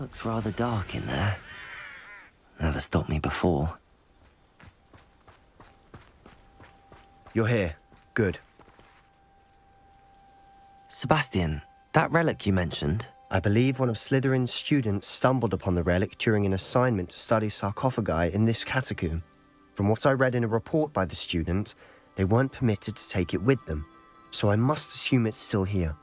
Looks rather dark in there. Never stopped me before. You're here. Good. Sebastian, that relic you mentioned... I believe one of Slytherin's students stumbled upon the relic during an assignment to study sarcophagi in this catacomb. From what I read in a report by the student, they weren't permitted to take it with them, so I must assume it's still here.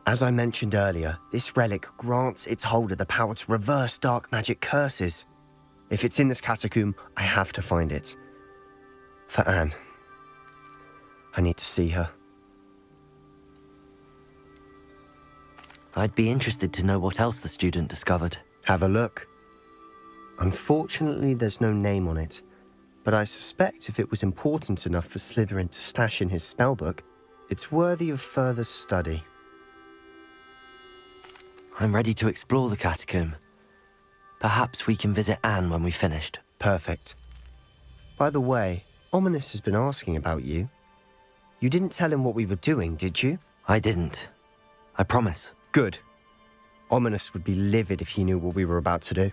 As I mentioned earlier, this relic grants its holder the power to reverse dark magic curses. If it's in this catacomb, I have to find it. For Anne. I need to see her. I'd be interested to know what else the student discovered. Have a look. Unfortunately, there's no name on it, but I suspect if it was important enough for Slytherin to stash in his spellbook, it's worthy of further study. I'm ready to explore the catacomb. Perhaps we can visit Anne when we've finished. Perfect. By the way, Ominous has been asking about you. You didn't tell him what we were doing, did you? I didn't. I promise. Good. Ominous would be livid if he knew what we were about to do.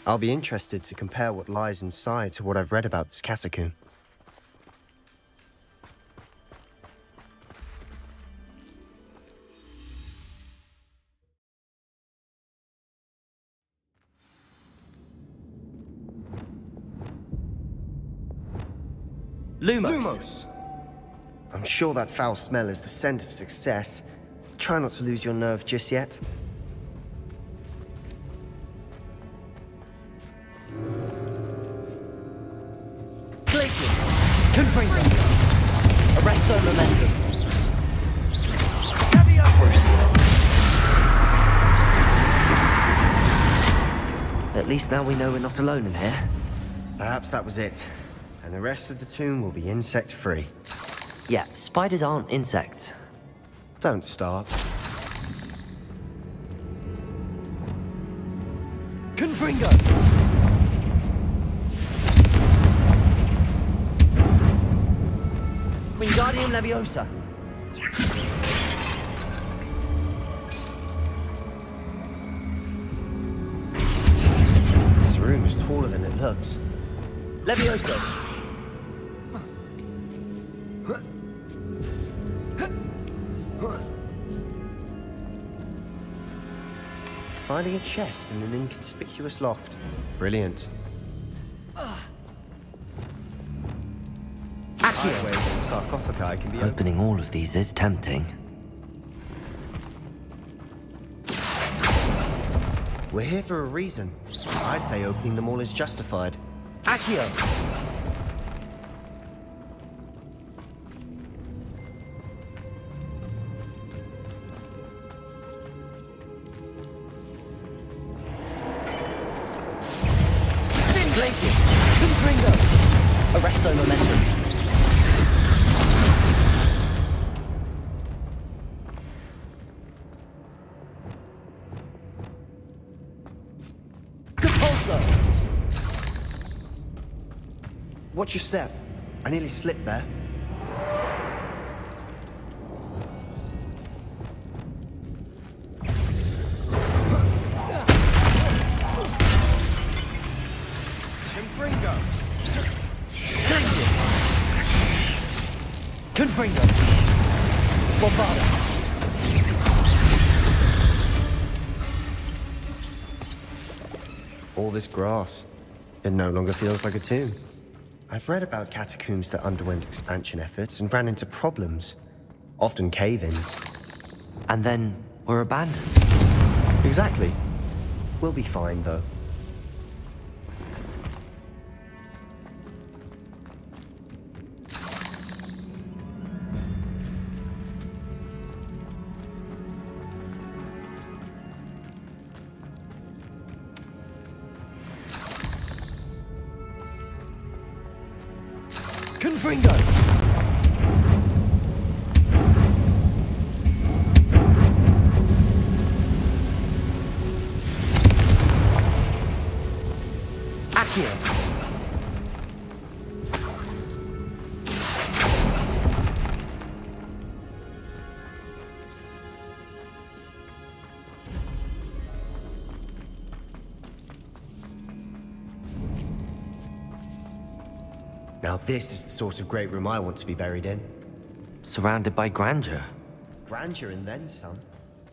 I'll be interested to compare what lies inside to what I've read about this catacomb. Lumos! I'm sure that foul smell is the scent of success. Try not to lose your nerve just yet. Glaciers! Confring them! Arrest their momentum! At least now we know we're not alone in here. Perhaps that was it. And the rest of the tomb will be insect-free. Yeah, spiders aren't insects. Don't start. Confringo! Wingardium Leviosa! This room is taller than it looks. Leviosa! Finding a chest in an inconspicuous loft. Brilliant. Highways and sarcophagi can be Opening all of these is tempting. We're here for a reason. I'd say opening them all is justified. Accio! Glaciers! Confringo! Arresto momentum! Watch your step. I nearly slipped there. Confringo! Glaciers! Confringo! Bombada! All this grass. It no longer feels like a tomb. I've read about catacombs that underwent expansion efforts and ran into problems. Often cave-ins. And then were abandoned. Exactly. We'll be fine, though. Confringo! Accio! Now this is the sort of great room I want to be buried in. Surrounded by grandeur. Grandeur and then some.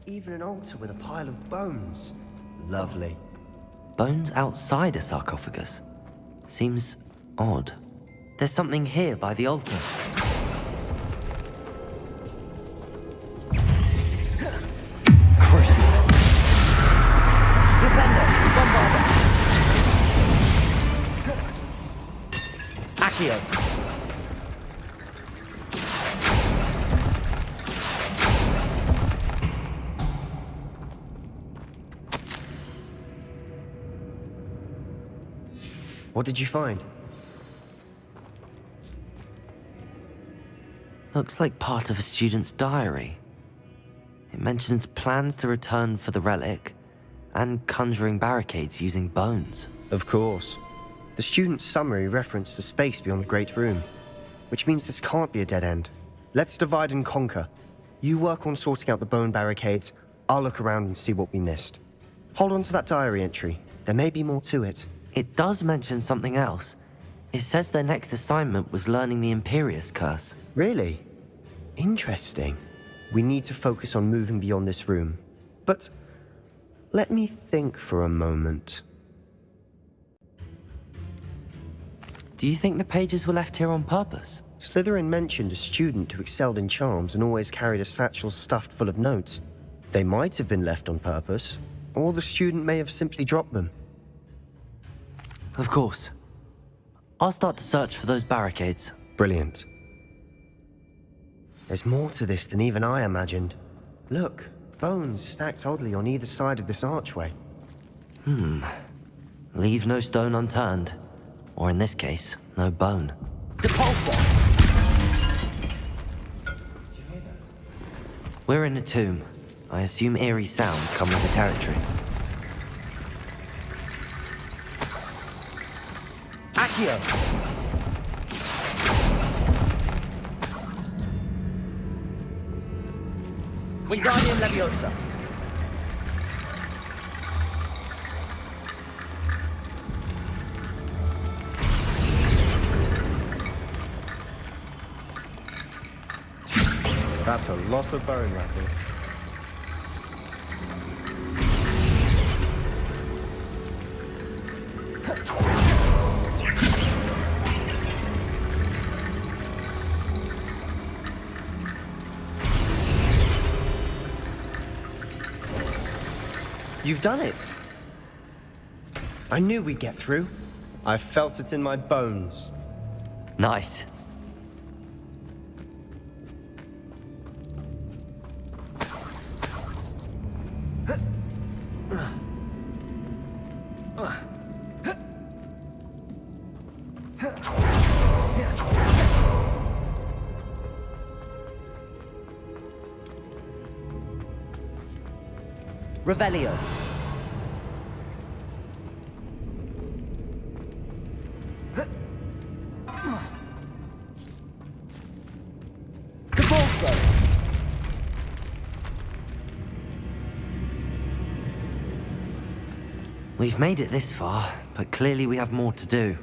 Even an altar with a pile of bones. Lovely. Bones outside a sarcophagus. Seems odd. There's something here by the altar. Crucible. Flipendo, Bombarda. Accio. What did you find? Looks like part of a student's diary. It mentions plans to return for the relic and conjuring barricades using bones. Of course. The student's summary referenced the space beyond the Great Room, which means this can't be a dead end. Let's divide and conquer. You work on sorting out the bone barricades, I'll look around and see what we missed. Hold on to that diary entry. There may be more to it. It does mention something else. It says their next assignment was learning the Imperius Curse. Really? Interesting. We need to focus on moving beyond this room. But let me think for a moment. Do you think the pages were left here on purpose? Slytherin mentioned a student who excelled in charms and always carried a satchel stuffed full of notes. They might have been left on purpose, or the student may have simply dropped them. Of course. I'll start to search for those barricades. Brilliant. There's more to this than even I imagined. Look, bones stacked oddly on either side of this archway. Leave no stone unturned. Or in this case, no bone. Depulsor! We're in a tomb. I assume eerie sounds come with the territory. Accio! Wingardium Leviosa! That's a lot of bone rattle. You've done it. I knew we'd get through. I felt it in my bones. Nice. Revelio. Depulso. We've made it this far, but clearly we have more to do.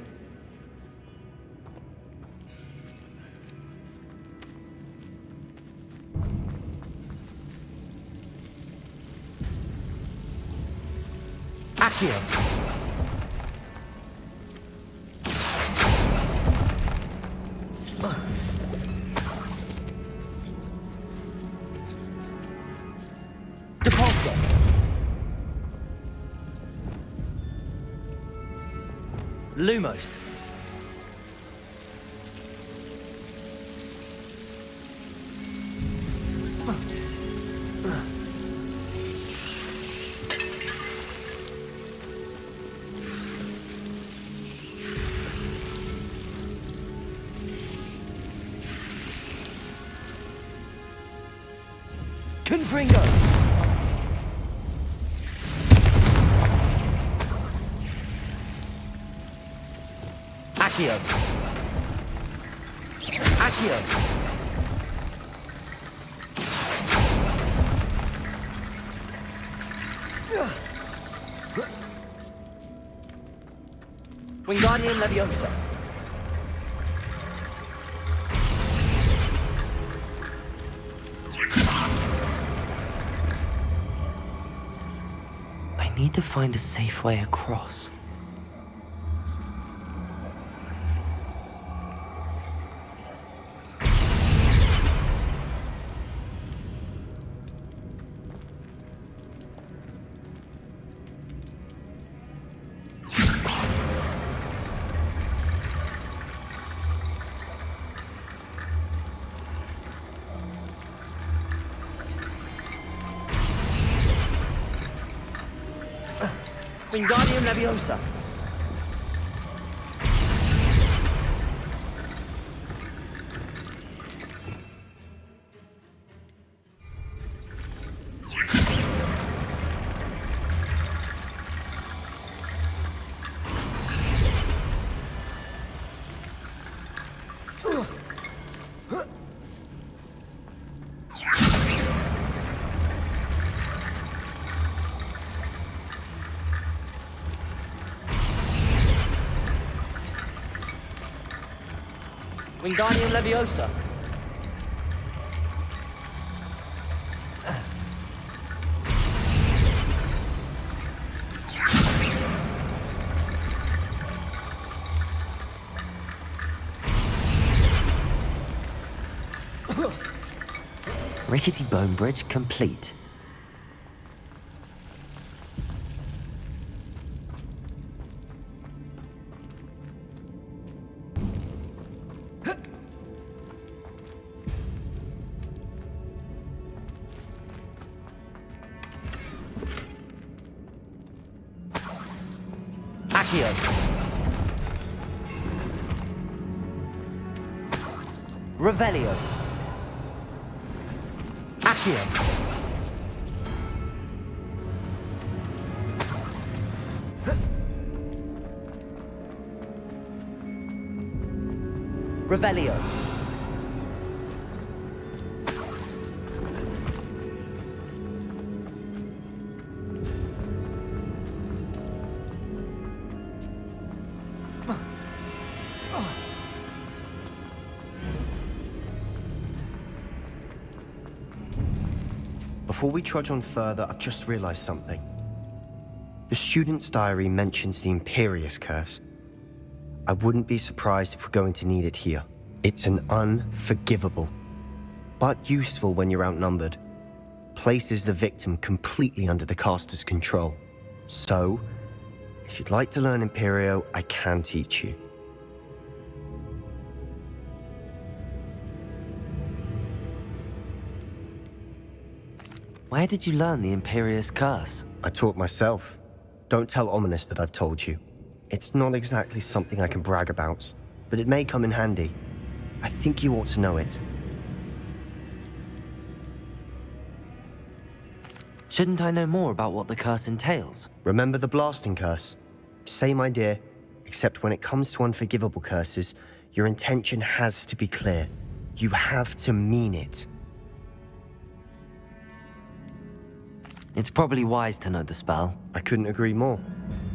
Accio. Depulso. Lumos. Confringo! Accio. Accio. Wingardium Leviosa. I need to find a safe way across. Wingardium Leviosa. Wingardium Leviosa. Rickety bone bridge complete. Accio. Revelio. Accio. Revelio. Before we trudge on further, I've just realized something. The student's diary mentions the Imperious Curse. I wouldn't be surprised if we're going to need it here. It's an unforgivable, but useful when you're outnumbered. Places the victim completely under the caster's control. So, if you'd like to learn Imperio, I can teach you. Where did you learn the Imperious Curse? I taught myself. Don't tell Ominous that I've told you. It's not exactly something I can brag about, but it may come in handy. I think you ought to know it. Shouldn't I know more about what the curse entails? Remember the blasting curse? Same idea, except when it comes to unforgivable curses, your intention has to be clear. You have to mean it. It's probably wise to know the spell. I couldn't agree more.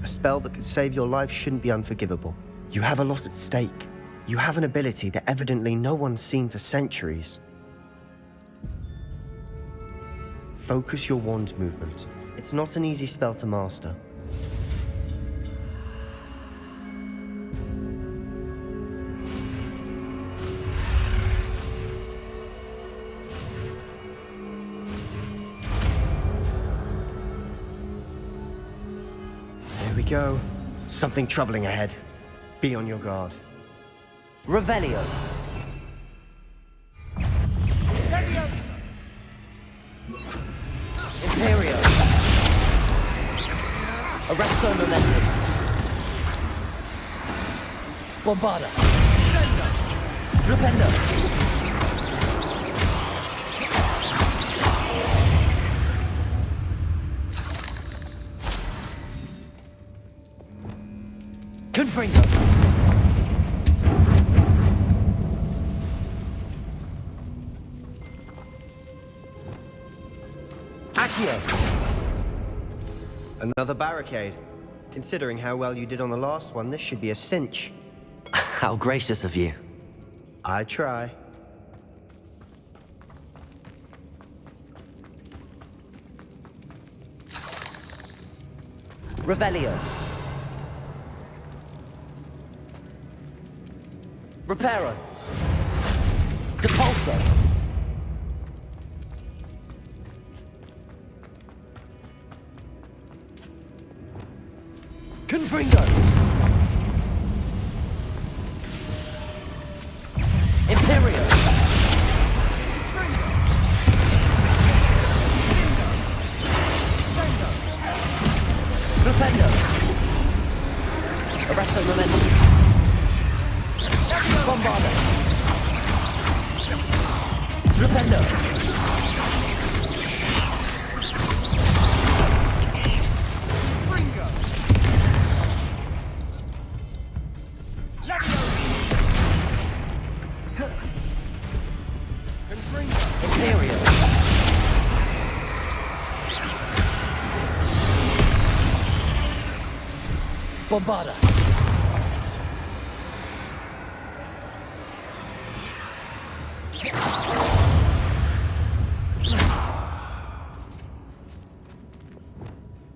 A spell that could save your life shouldn't be unforgivable. You have a lot at stake. You have an ability that evidently no one's seen for centuries. Focus your wand movement. It's not an easy spell to master. There we go. Something troubling ahead. Be on your guard. Revelio. Imperio. Arresto Momentum. Bombarda. Flipendo. Confringo. Accio! Another barricade. Considering how well you did on the last one, this should be a cinch. How gracious of you. I try. Revelio. Reparo. Depulso. Confringo. Imperio. Flipendo. Arresto Momentum. Bombarda. Flipendo. Imperio. Bombarda.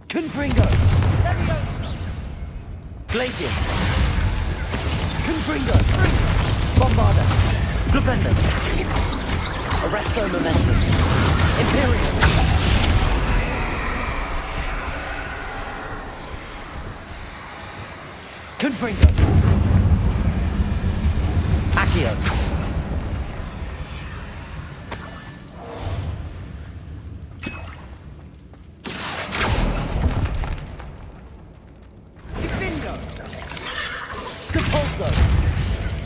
Confringo. Glacius. Confringo. Bombarda. Flipendo. Arresto Momentum. Imperium. Confringo. Accio. Depulso.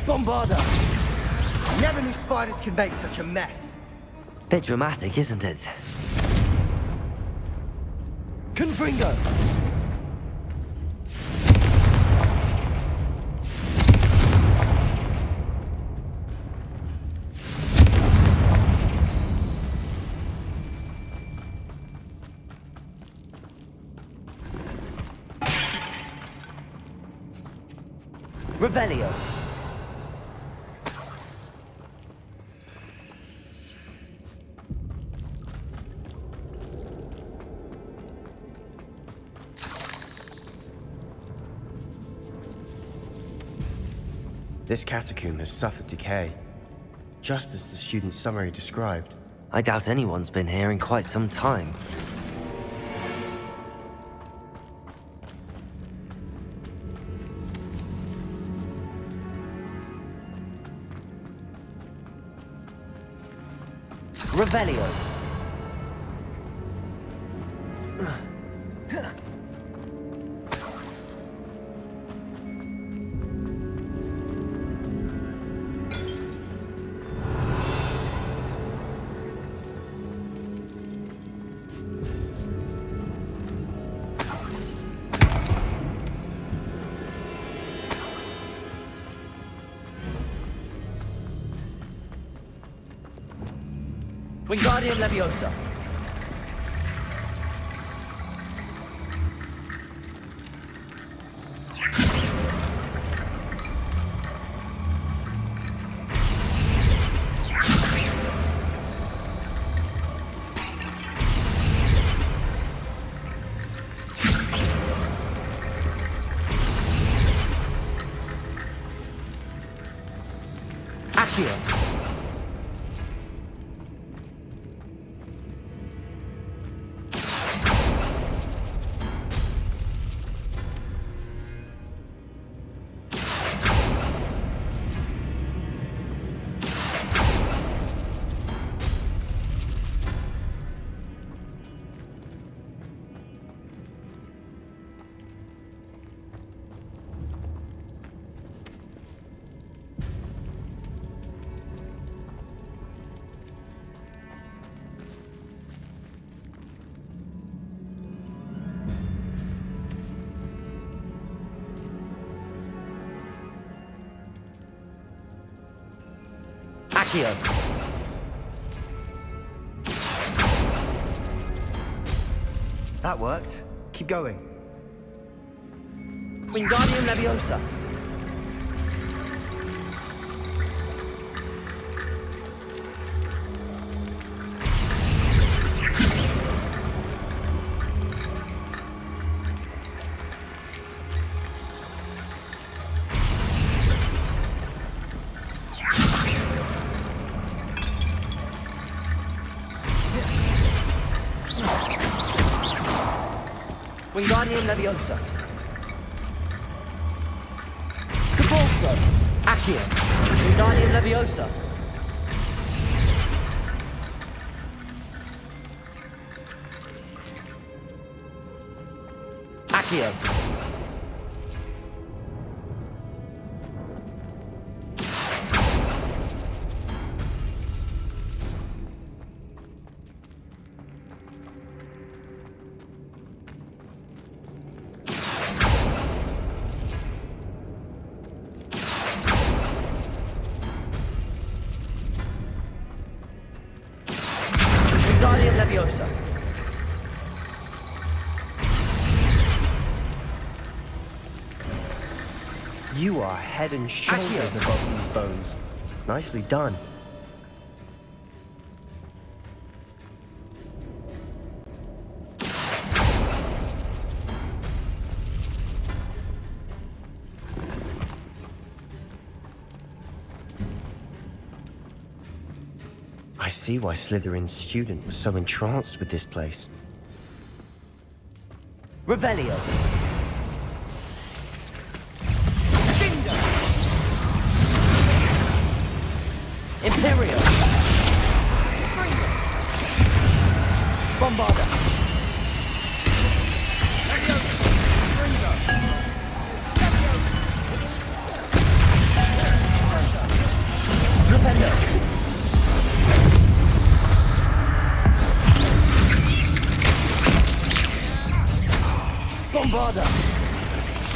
Bombarda. Never knew spiders could make such a mess. Bit dramatic, isn't it? Confringo. Revelio. This catacomb has suffered decay, just as the student's summary described. I doubt anyone's been here in quite some time. Revelio. Wingardium Leviosa. Accio. Accio. That worked. Keep going. Wingardium Leviosa. Wingardium Leviosa. Capulso. Accio. Wingardium Leviosa. Accio. Wingardium Leviosa. You are head and shoulders Accio. above these bones. Nicely done. I see why Slytherin's student was so entranced with this place. Revelio. Bingo. Imperio. Bombarda. Flipendo. Bombarda.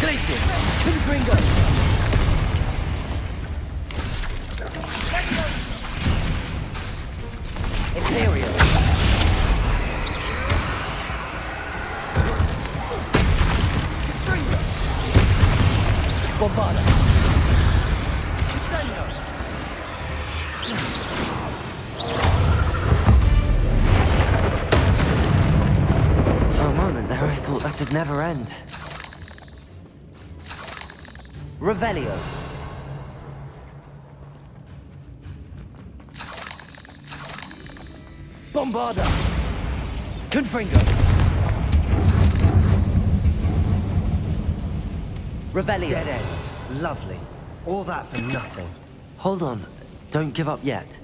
Glacius. Confringo. Imperio. Bombarda. For a moment there, I thought that'd never end. Revelio. Bombarda. Confringo. Revelio. Dead end. Lovely. All that for nothing. Hold on. Don't give up yet.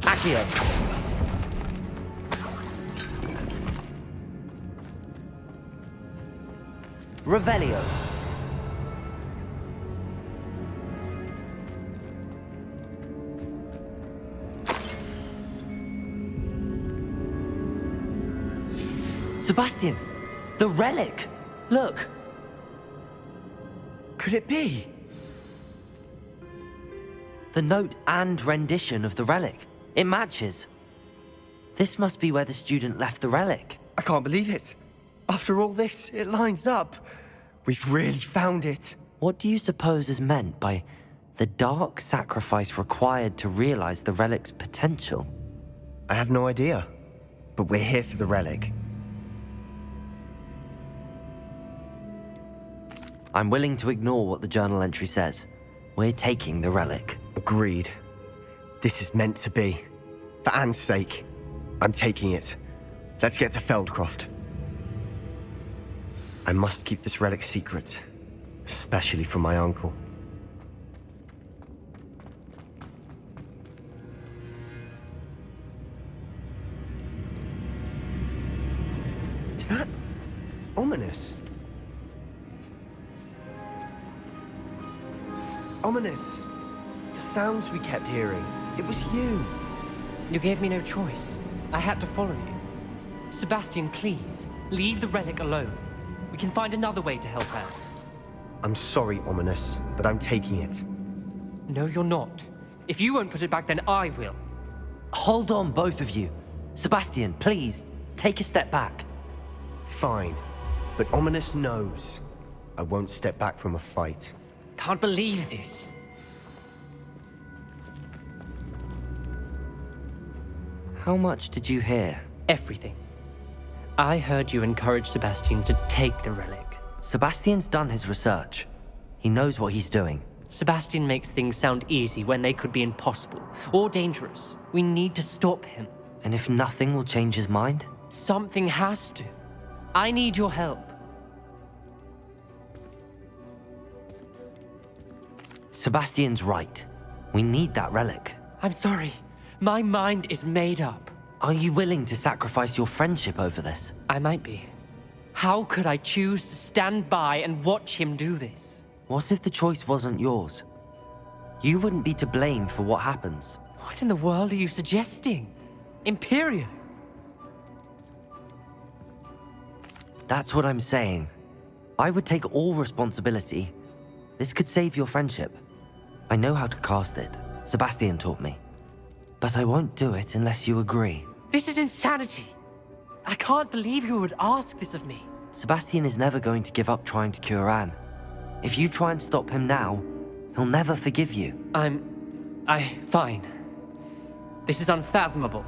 Accio. Revelio. Sebastian! The relic! Look! Could it be? The note and rendition of the relic. It matches. This must be where the student left the relic. I can't believe it. After all this, it lines up. We've really found it. What do you suppose is meant by the dark sacrifice required to realize the relic's potential? I have no idea. But we're here for the relic. I'm willing to ignore what the journal entry says. We're taking the relic. Agreed. This is meant to be. For Anne's sake, I'm taking it. Let's get to Feldcroft. I must keep this relic secret, especially from my uncle. Is that ominous? Ominous. The sounds we kept hearing. It was you. You gave me no choice. I had to follow you. Sebastian, please, leave the relic alone. We can find another way to help Anne. I'm sorry, Ominous, but I'm taking it. No, you're not. If you won't put it back, then I will. Hold on, both of you. Sebastian, please, take a step back. Fine, but Ominous knows I won't step back from a fight. Can't believe this. How much did you hear? Everything. I heard you encourage Sebastian to take the relic. Sebastian's done his research. He knows what he's doing. Sebastian makes things sound easy when they could be impossible or dangerous. We need to stop him. And if nothing will change his mind? Something has to. I need your help. Sebastian's right. We need that relic. I'm sorry. My mind is made up. Are you willing to sacrifice your friendship over this? I might be. How could I choose to stand by and watch him do this? What if the choice wasn't yours? You wouldn't be to blame for what happens. What in the world are you suggesting? Imperio? That's what I'm saying. I would take all responsibility. This could save your friendship. I know how to cast it. Sebastian taught me. But I won't do it unless you agree. This is insanity. I can't believe you would ask this of me. Sebastian is never going to give up trying to cure Anne. If you try and stop him now, he'll never forgive you. Fine. This is unfathomable.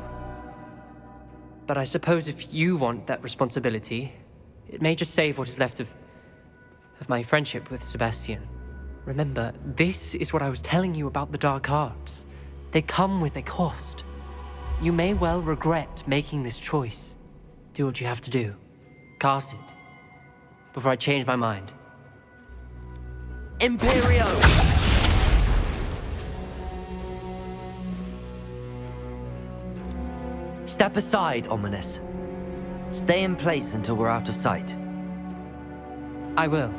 But I suppose if you want that responsibility, it may just save what is left of my friendship with Sebastian. Remember, this is what I was telling you about the dark arts. They come with a cost. You may well regret making this choice. Do what you have to do. Cast it. Before I change my mind. Imperio! Step aside, Ominous. Stay in place until we're out of sight. I will.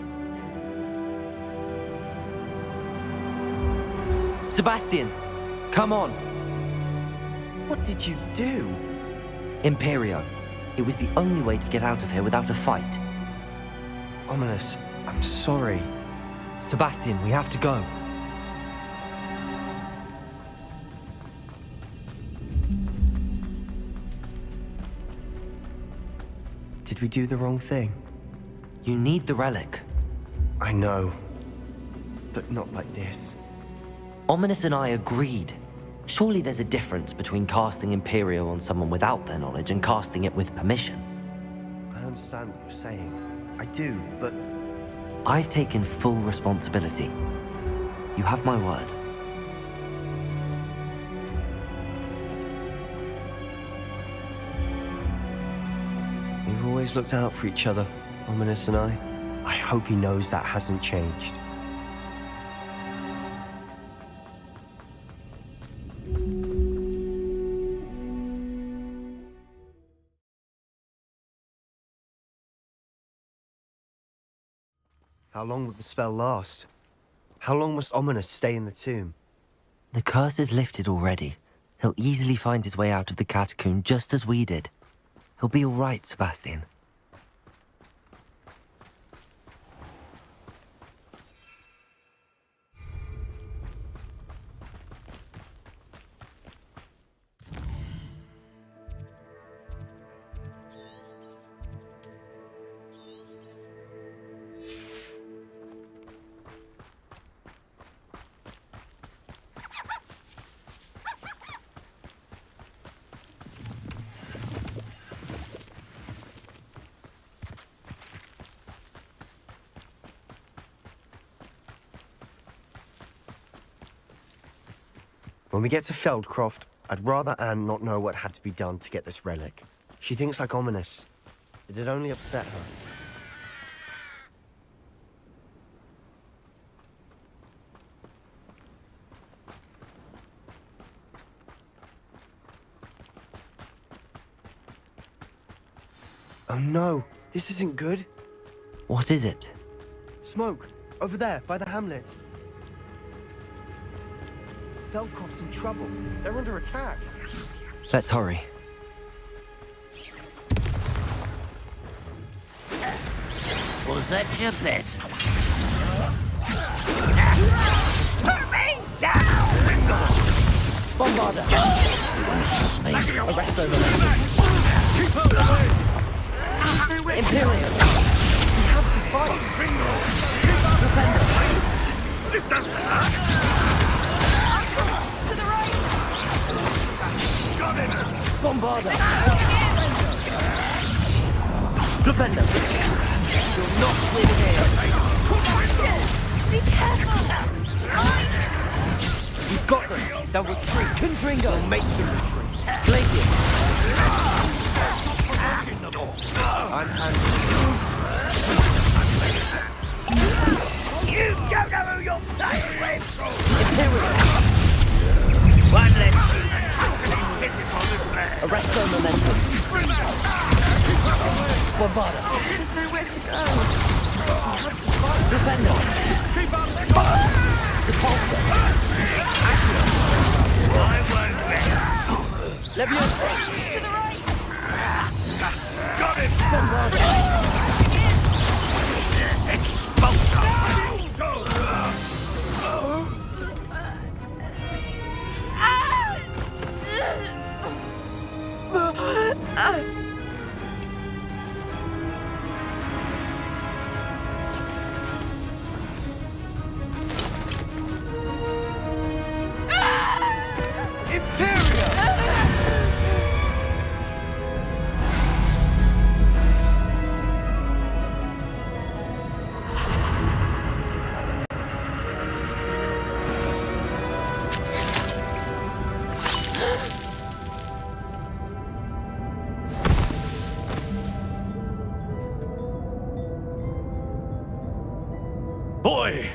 Sebastian, come on. What did you do? Imperio. It was the only way to get out of here without a fight. Ominous, I'm sorry. Sebastian, we have to go. Did we do the wrong thing? You need the relic. I know, but not like this. Ominous and I agreed. Surely there's a difference between casting Imperio on someone without their knowledge and casting it with permission. I understand what you're saying. I do, but... I've taken full responsibility. You have my word. We've always looked out for each other, Ominous and I. I hope he knows that hasn't changed. How long will the spell last? How long must Ominous stay in the tomb? The curse is lifted already. He'll easily find his way out of the catacomb just as we did. He'll be all right, Sebastian. When we get to Feldcroft, I'd rather Anne not know what had to be done to get this relic. She thinks like Ominous. It'd only upset her. Oh no, this isn't good. What is it? Smoke, over there, by the hamlet. Feldcroft's in trouble. They're under attack. Let's hurry. Was that your best? Bombarder! Arresto the Imperial! We have to fight! Defender! This doesn't hurt. To the right! Got him. Bombarder! Flipendo! You'll not win here! Be careful! You've got them! They'll retreat! Confringo! Make them retreat! Glacius! I'm handling You don't know who you're playing with. Imperial! One less pitiful despair. Arresto momentum! Bombarder! There's nowhere to go. Defender! Repulsor! I won't let. Leviosa! To the right! Got him. Boy!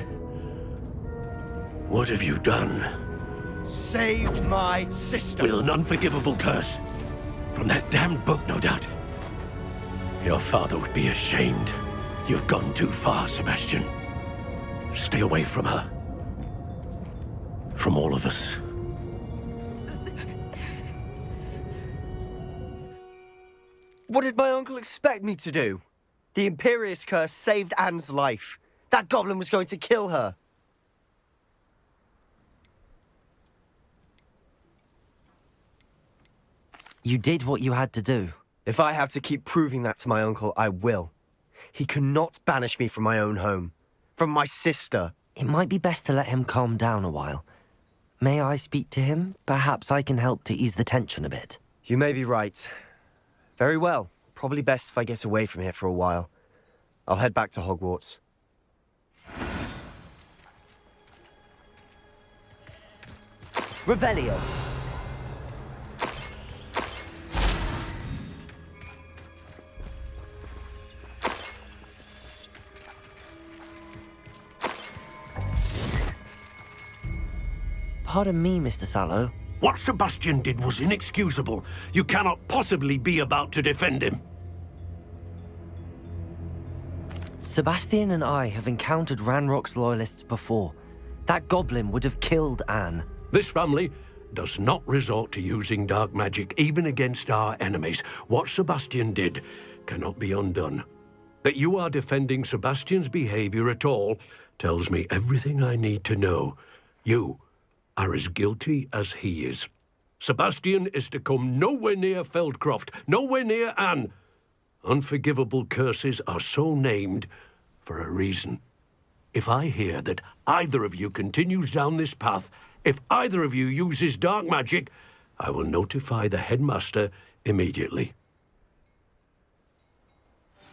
What have you done? Saved my sister. With an unforgivable curse. From that damned book, no doubt. Your father would be ashamed. You've gone too far, Sebastian. Stay away from her. From all of us. What did my uncle expect me to do? The Imperius curse saved Anne's life. That goblin was going to kill her. You did what you had to do. If I have to keep proving that to my uncle, I will. He cannot banish me from my own home. From my sister. It might be best to let him calm down a while. May I speak to him? Perhaps I can help to ease the tension a bit. You may be right. Very well. Probably best if I get away from here for a while. I'll head back to Hogwarts. Revelio! Pardon me, Mr. Sallow. What Sebastian did was inexcusable. You cannot possibly be about to defend him. Sebastian and I have encountered Ranrock's loyalists before. That goblin would have killed Anne. This family does not resort to using dark magic even against our enemies. What Sebastian did cannot be undone. That you are defending Sebastian's behavior at all tells me everything I need to know. You are as guilty as he is. Sebastian is to come nowhere near Feldcroft, nowhere near Anne. Unforgivable curses are so named for a reason. If I hear that either of you continues down this path, if either of you uses dark magic, I will notify the headmaster immediately.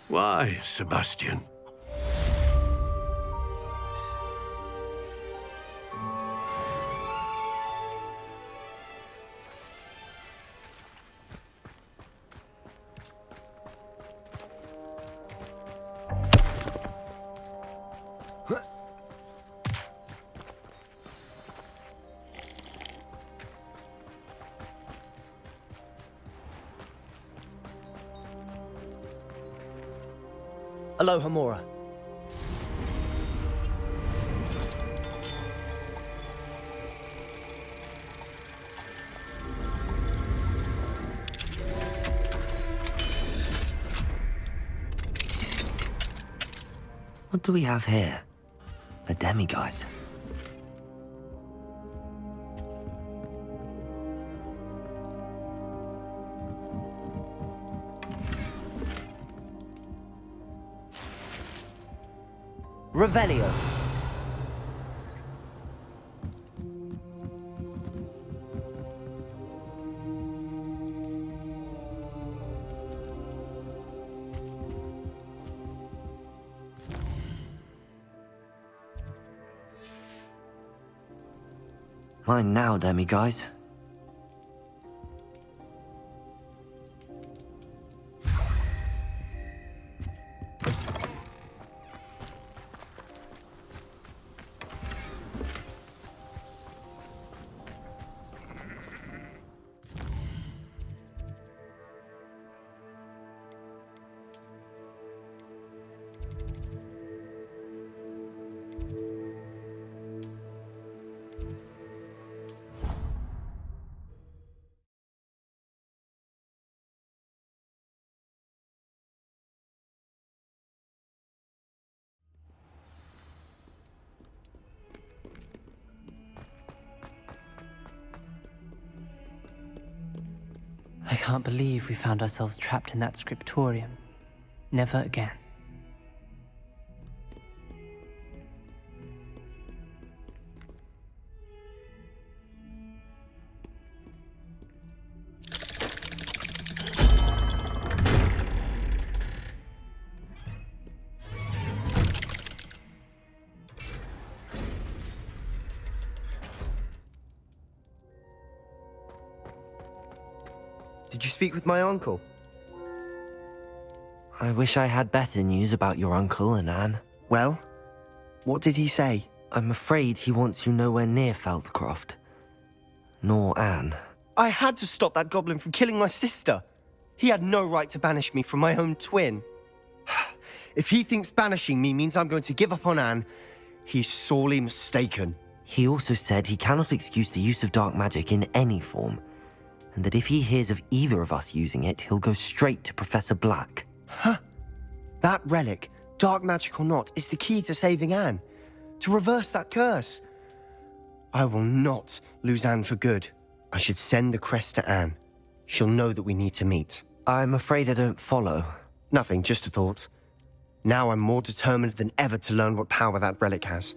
Why, Sebastian? Aloha Mora. What do we have here? A demiguise. Revelio. Mine now, demiguise. I can't believe we found ourselves trapped in that scriptorium. Never again. Did you speak with my uncle? I wish I had better news about your uncle and Anne. Well, what did he say? I'm afraid he wants you nowhere near Feldcroft. Nor Anne. I had to stop that goblin from killing my sister. He had no right to banish me from my own twin. If he thinks banishing me means I'm going to give up on Anne, he's sorely mistaken. He also said he cannot excuse the use of dark magic in any form, and that if he hears of either of us using it, he'll go straight to Professor Black. Huh? That relic, dark magic or not, is the key to saving Anne. To reverse that curse. I will not lose Anne for good. I should send the crest to Anne. She'll know that we need to meet. I'm afraid I don't follow. Nothing, just a thought. Now I'm more determined than ever to learn what power that relic has.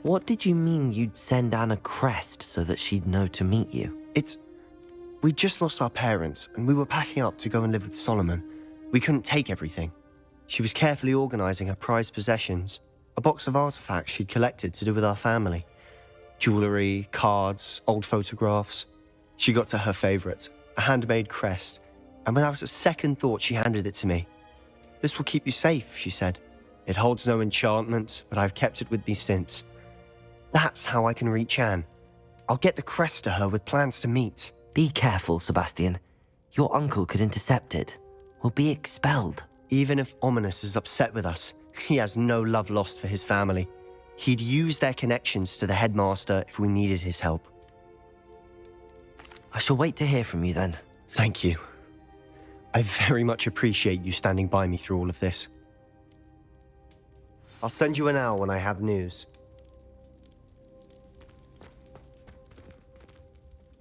What did you mean you'd send Anne a crest so that she'd know to meet you? We just lost our parents, and we were packing up to go and live with Solomon. We couldn't take everything. She was carefully organizing her prized possessions, a box of artifacts she'd collected to do with our family. Jewelry, cards, old photographs. She got to her favorite, a handmade crest, and without a second thought, she handed it to me. "This will keep you safe," she said. "It holds no enchantment, but I've kept it with me since. That's how I can reach Anne. I'll get the crest to her with plans to meet." Be careful, Sebastian. Your uncle could intercept it. We'll be expelled. Even if Ominous is upset with us, he has no love lost for his family. He'd use their connections to the headmaster if we needed his help. I shall wait to hear from you then. Thank you. I very much appreciate you standing by me through all of this. I'll send you an owl when I have news.